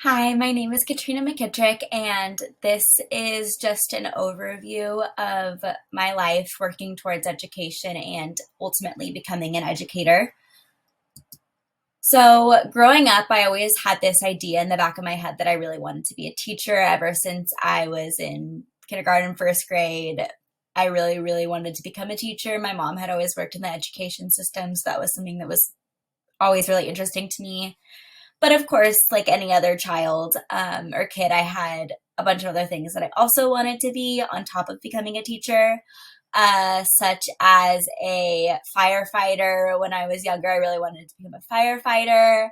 Hi, my name is Katrina McKittrick, and this is just an overview of my life working towards education and ultimately becoming an educator. So, growing up, I always had this idea in the back of my head that I really wanted to be a teacher ever since I was in kindergarten, first grade. I really, really wanted to become a teacher. My mom had always worked in the education system, so that was something that was always really interesting to me. But of course, like any other child or kid, I had a bunch of other things that I also wanted to be on top of becoming a teacher, such as a firefighter. When I was younger, I really wanted to become a firefighter.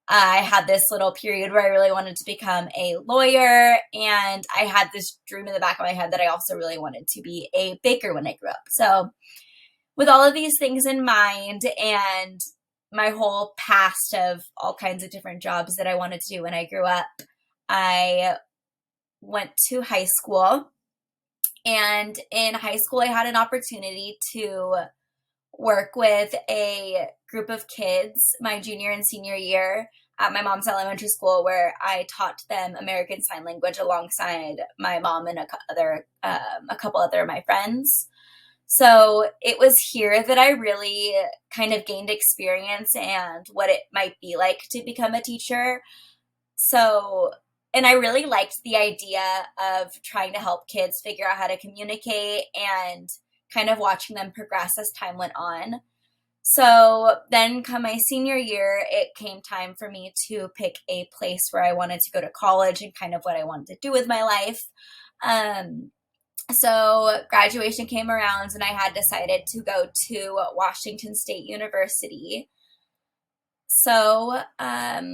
I had this little period where I really wanted to become a lawyer, and I had this dream in the back of my head that I also really wanted to be a baker when I grew up. So, with all of these things in mind and my whole past of all kinds of different jobs that I wanted to do when I grew up, I went to high school. And in high school, I had an opportunity to work with a group of kids my junior and senior year at my mom's elementary school, where I taught them American Sign Language alongside my mom and a couple other of my friends. So it was here that I really kind of gained experience and what it might be like to become a teacher. So, and I really liked the idea of trying to help kids figure out how to communicate and kind of watching them progress as time went on. So then, come my senior year, it came time for me to pick a place where I wanted to go to college and kind of what I wanted to do with my life. So graduation came around and I had decided to go to Washington State University. So at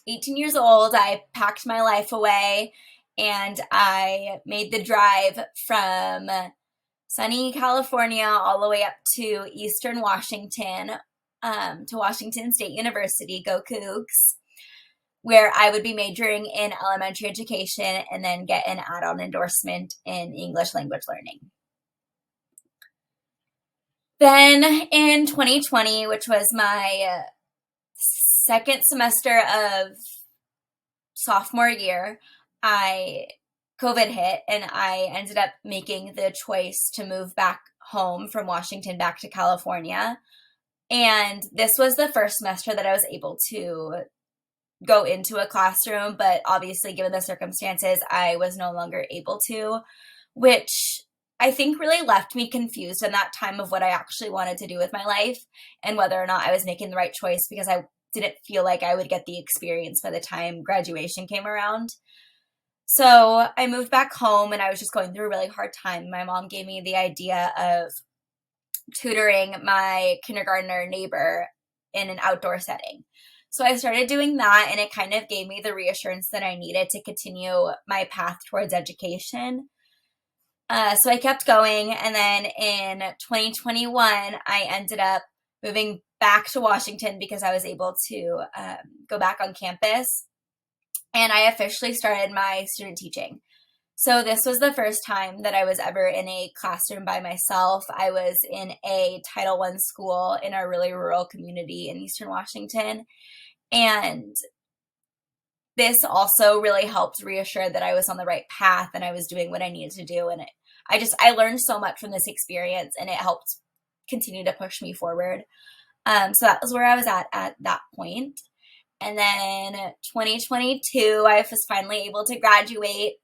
18 years old, I packed my life away and I made the drive from sunny California all the way up to Eastern Washington, to Washington State University, go Cougs, where I would be majoring in elementary education and then get an add-on endorsement in English language learning. Then in 2020, which was my second semester of sophomore year, COVID hit and I ended up making the choice to move back home from Washington back to California. And this was the first semester that I was able to go into a classroom, but obviously, given the circumstances, I was no longer able to, which I think really left me confused in that time of what I actually wanted to do with my life and whether or not I was making the right choice, because I didn't feel like I would get the experience by the time graduation came around. So I moved back home and I was just going through a really hard time. My mom gave me the idea of tutoring my kindergartner neighbor in an outdoor setting. So I started doing that, and it kind of gave me the reassurance that I needed to continue my path towards education. So I kept going, and then in 2021, I ended up moving back to Washington because I was able to go back on campus, and I officially started my student teaching. So this was the first time that I was ever in a classroom by myself. I was in a Title I school in a really rural community in Eastern Washington. And this also really helped reassure that I was on the right path and I was doing what I needed to do. And I learned so much from this experience, and it helped continue to push me forward. So that was where I was at that point. And then 2022, I was finally able to graduate.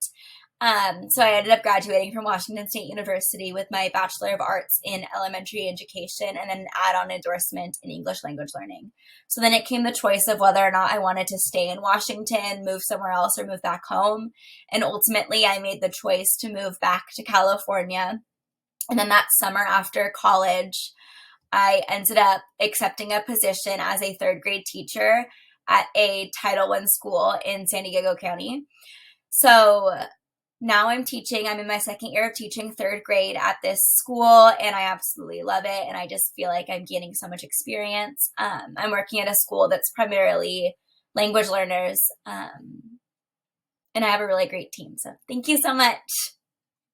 So I ended up graduating from Washington State University with my Bachelor of Arts in Elementary Education and an add-on endorsement in English language learning. So then it came the choice of whether or not I wanted to stay in Washington, move somewhere else, or move back home. And ultimately, I made the choice to move back to California. And then that summer after college, I ended up accepting a position as a third grade teacher at a Title I school in San Diego County. So now I'm in my second year of teaching third grade at this school, and I absolutely love it. And I just feel like I'm gaining so much experience. I'm working at a school that's primarily language learners, and I have a really great team. So thank you so much.